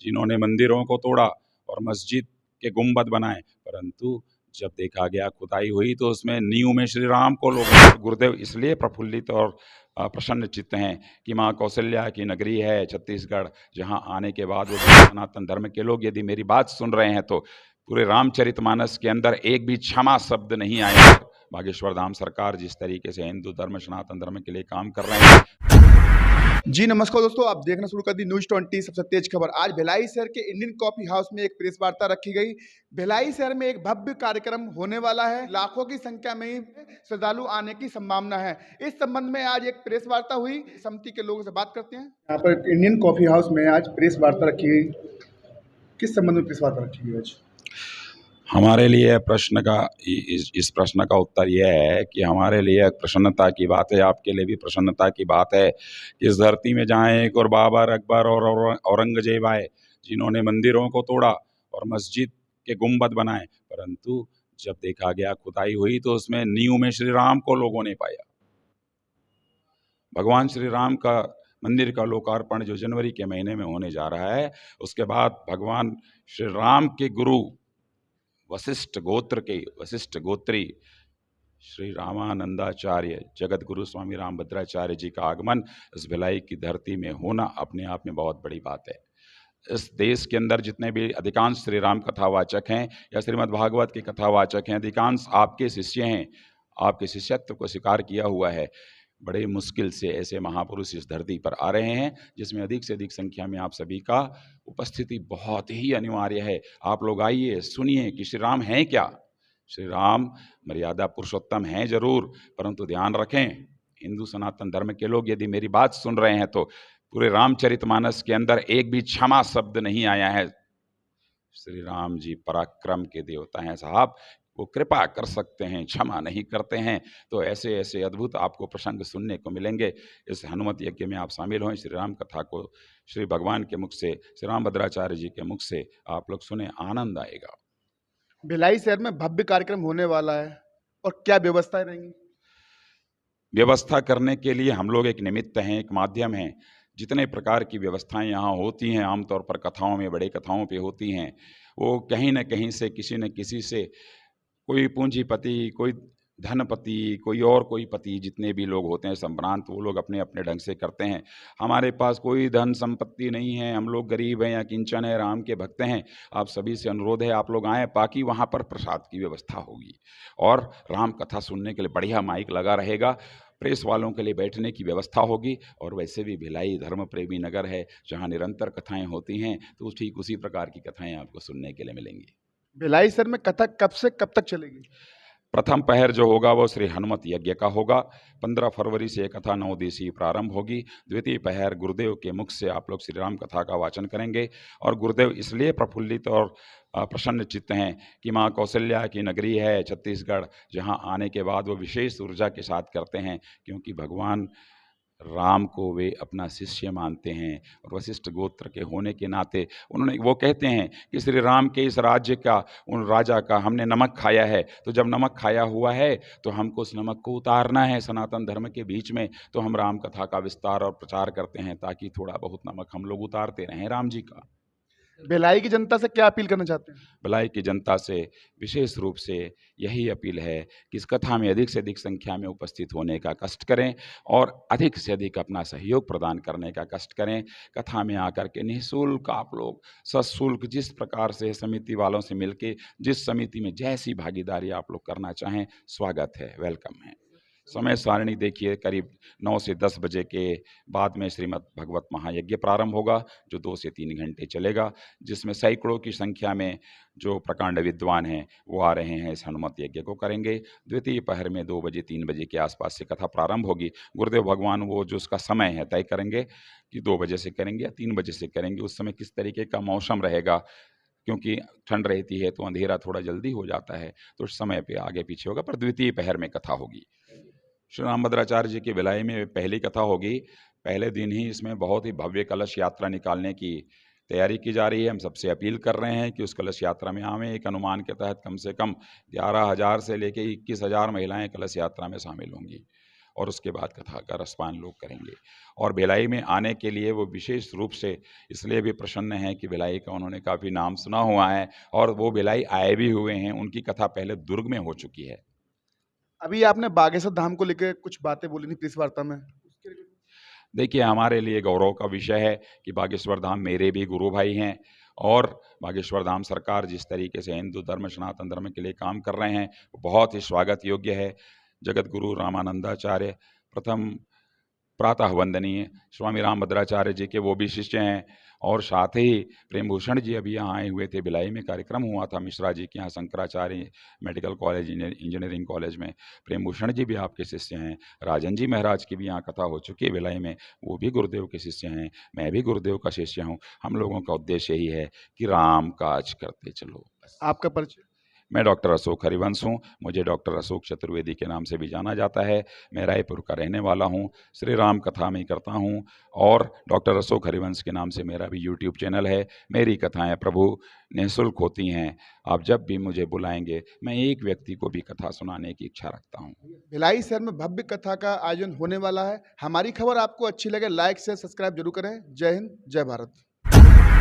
जिन्होंने मंदिरों को तोड़ा और मस्जिद के गुंबद बनाए, परंतु जब देखा गया खुदाई हुई तो उसमें नींव में श्री राम को लोग गुरुदेव इसलिए प्रफुल्लित और प्रसन्न चित्त हैं कि माँ कौशल्या की नगरी है छत्तीसगढ़, जहाँ आने के बाद वो सनातन धर्म के लोग यदि मेरी बात सुन रहे हैं तो पूरे रामचरितमानस के अंदर एक भी क्षमा शब्द नहीं आया। बागेश्वर धाम सरकार जिस तरीके से हिंदू धर्म सनातन धर्म के लिए काम कर रहे हैं। जी नमस्कार दोस्तों, आप देखना शुरू कर दी न्यूज 20 सबसे तेज खबर। आज भिलाई शहर के इंडियन कॉफी हाउस में एक प्रेस वार्ता रखी गई। भिलाई शहर में एक भव्य कार्यक्रम होने वाला है, लाखों की संख्या में ही श्रद्धालु आने की संभावना है। इस संबंध में आज एक प्रेस वार्ता हुई, समिति के लोगों से बात करते हैं। यहाँ पर इंडियन कॉफी हाउस में आज प्रेस वार्ता रखी गई, किस संबंध में प्रेस वार्ता रखी गई आज? हमारे लिए प्रश्न का इस प्रश्न का उत्तर यह है कि हमारे लिए प्रसन्नता की बात है, आपके लिए भी प्रसन्नता की बात है कि इस धरती में जहाँ एक और बाबर अकबर और औरंगजेब आए, जिन्होंने मंदिरों को तोड़ा और मस्जिद के गुंबद बनाए, परंतु जब देखा गया खुदाई हुई तो उसमें नींव में श्री राम को लोगों ने पाया। भगवान श्री राम का मंदिर का लोकार्पण जो जनवरी के महीने में होने जा रहा है, उसके बाद भगवान श्री राम के गुरु वशिष्ठ गोत्र के वशिष्ठ गोत्री श्री रामानंदाचार्य जगत गुरु स्वामी रामभद्राचार्य जी का आगमन इस भिलाई की धरती में होना अपने आप में बहुत बड़ी बात है। इस देश के अंदर जितने भी अधिकांश श्री राम कथावाचक हैं या श्रीमद् भागवत के कथावाचक हैं, अधिकांश आपके शिष्य हैं, आपके शिष्यत्व को स्वीकार किया हुआ है। बड़े मुश्किल से ऐसे महापुरुष इस धरती पर आ रहे हैं जिसमें अधिक से अधिक संख्या में आप सभी का उपस्थिति बहुत ही अनिवार्य है। आप लोग आइए, सुनिए कि श्री राम हैं क्या। श्री राम मर्यादा पुरुषोत्तम हैं जरूर, परंतु ध्यान रखें, हिंदू सनातन धर्म के लोग यदि मेरी बात सुन रहे हैं तो पूरे रामचरितमानस के अंदर एक भी क्षमा शब्द नहीं आया है। श्री राम जी पराक्रम के देवता हैं साहब, वो कृपा कर सकते हैं, क्षमा नहीं करते हैं। तो ऐसे ऐसे अद्भुत आपको प्रसंग सुनने को मिलेंगे। इस हनुमत यज्ञ में आप शामिल हों, श्री राम कथा को श्री भगवान के मुख से, श्री रामभद्राचार्य जी के मुख से आप लोग सुने, आनंद आएगा। भिलाई शहर में भव्य कार्यक्रम होने वाला है और क्या व्यवस्थाएं रहेंगी? व्यवस्था करने के लिए हम लोग एक निमित्त हैं, एक माध्यम हैं। जितने प्रकार की व्यवस्थाएं यहाँ होती हैं, आमतौर पर कथाओं में, बड़े कथाओं पे होती हैं, वो कहीं न कहीं से किसी न किसी से कोई पूंजीपति, कोई धनपति, कोई और कोई पति, जितने भी लोग होते हैं संभ्रांत, वो लोग अपने अपने ढंग से करते हैं। हमारे पास कोई धन संपत्ति नहीं है, हम लोग गरीब हैं या किंचन है, राम के भक्त हैं। आप सभी से अनुरोध है आप लोग आएँ, बाकी वहाँ पर प्रसाद की व्यवस्था होगी और राम कथा सुनने के लिए बढ़िया माइक लगा रहेगा। प्रेस वालों के लिए बैठने की व्यवस्था होगी और वैसे भी भिलाई धर्म प्रेमी नगर है जहाँ निरंतर कथाएं होती हैं, तो ठीक उसी प्रकार की कथाएं आपको सुनने के लिए मिलेंगी। भिलाई शहर में कथा कब से कब तक चलेगी? प्रथम पहर जो होगा वो श्री हनुमत यज्ञ का होगा। 15 फरवरी से कथा 9 दिवसीय प्रारंभ होगी। द्वितीय पहर गुरुदेव के मुख से आप लोग श्री राम कथा का वाचन करेंगे और गुरुदेव इसलिए प्रफुल्लित और प्रसन्न चित्त हैं कि माँ कौशल्या की नगरी है छत्तीसगढ़, जहाँ आने के बाद वो विशेष ऊर्जा के साथ करते हैं, क्योंकि भगवान राम को वे अपना शिष्य मानते हैं और वशिष्ठ गोत्र के होने के नाते उन्होंने, वो कहते हैं कि श्री राम के इस राज्य का, उन राजा का हमने नमक खाया है, तो जब नमक खाया हुआ है तो हमको उस नमक को उतारना है सनातन धर्म के बीच में। तो हम राम कथा का विस्तार और प्रचार करते हैं ताकि थोड़ा बहुत नमक हम लोग उतारते रहें राम जी का। भिलाई की जनता से क्या अपील करना चाहते हैं? भिलाई की जनता से विशेष रूप से यही अपील है कि इस कथा में अधिक से अधिक संख्या में उपस्थित होने का कष्ट करें और अधिक से अधिक अपना सहयोग प्रदान करने का कष्ट करें। कथा में आकर के निःशुल्क आप लोग, सशुल्क, जिस प्रकार से समिति वालों से मिलके, जिस समिति में जैसी भागीदारी आप लोग करना चाहें, स्वागत है, वेलकम है। समय सारणी देखिए, करीब 9 से 10 बजे के बाद में श्रीमद् भगवत महायज्ञ प्रारंभ होगा जो 2 से 3 घंटे चलेगा, जिसमें सैकड़ों की संख्या में जो प्रकांड विद्वान हैं वो आ रहे हैं, इस हनुमत यज्ञ को करेंगे। द्वितीय पहर में 2 बजे 3 बजे के आसपास से कथा प्रारंभ होगी। गुरुदेव भगवान वो जो उसका समय है तय करेंगे कि 2 बजे से करेंगे या 3 बजे से करेंगे। उस समय किस तरीके का मौसम रहेगा, क्योंकि ठंड रहती है तो अंधेरा थोड़ा जल्दी हो जाता है, तो उस समय पे आगे पीछे होगा, पर द्वितीय पहर में कथा होगी। श्री रामभद्राचार्य जी की भिलाई में पहली कथा होगी। पहले दिन ही इसमें बहुत ही भव्य कलश यात्रा निकालने की तैयारी की जा रही है। हम सबसे अपील कर रहे हैं कि उस कलश यात्रा में आवें। एक अनुमान के तहत कम से कम 11,000 से लेकर 21,000 महिलाएं कलश यात्रा में शामिल होंगी और उसके बाद कथा का रसपान लोग करेंगे। और भिलाई में आने के लिए वो विशेष रूप से इसलिए भी प्रसन्न हैं कि भिलाई का उन्होंने काफ़ी नाम सुना हुआ है और वो भिलाई आए भी हुए हैं। उनकी कथा पहले दुर्ग में हो चुकी है। अभी आपने बागेश्वर धाम को लेकर कुछ बातें बोली थी प्रेस वार्ता में, उसके लिए देखिए, हमारे लिए गौरव का विषय है कि बागेश्वर धाम मेरे भी गुरु भाई हैं और बागेश्वर धाम सरकार जिस तरीके से हिंदू धर्म, सनातन धर्म के लिए काम कर रहे हैं, वो बहुत ही स्वागत योग्य है। जगत गुरु रामानंदाचार्य प्रथम प्रातः वंदनीय स्वामी रामभद्राचार्य जी के वो भी शिष्य हैं और साथ ही प्रेमभूषण जी अभी यहाँ आए हुए थे। भिलाई में कार्यक्रम हुआ था मिश्रा जी के यहाँ, Shankaracharya medical college, engineering college में। प्रेमभूषण जी भी आपके शिष्य हैं। राजन जी महाराज की भी यहाँ कथा हो चुकी है भिलाई में, वो भी गुरुदेव के शिष्य हैं। मैं भी गुरुदेव का शिष्य हूँ। हम लोगों का उद्देश्य यही है कि राम काज करते चलो। आपका परिचय? मैं डॉक्टर अशोक हरिवंश हूँ। मुझे डॉक्टर अशोक चतुर्वेदी के नाम से भी जाना जाता है। मैं रायपुर का रहने वाला हूँ। श्री राम कथा में करता हूँ और डॉक्टर अशोक हरिवंश के नाम से मेरा भी यूट्यूब चैनल है। मेरी कथाएं प्रभु निःशुल्क होती हैं। आप जब भी मुझे बुलाएंगे, मैं एक व्यक्ति को भी कथा सुनाने की इच्छा रखता हूँ। भिलाई शहर में भव्य कथा का आयोजन होने वाला है। हमारी खबर आपको अच्छी लगे, लाइक से सब्सक्राइब जरूर करें। जय हिंद, जय भारत।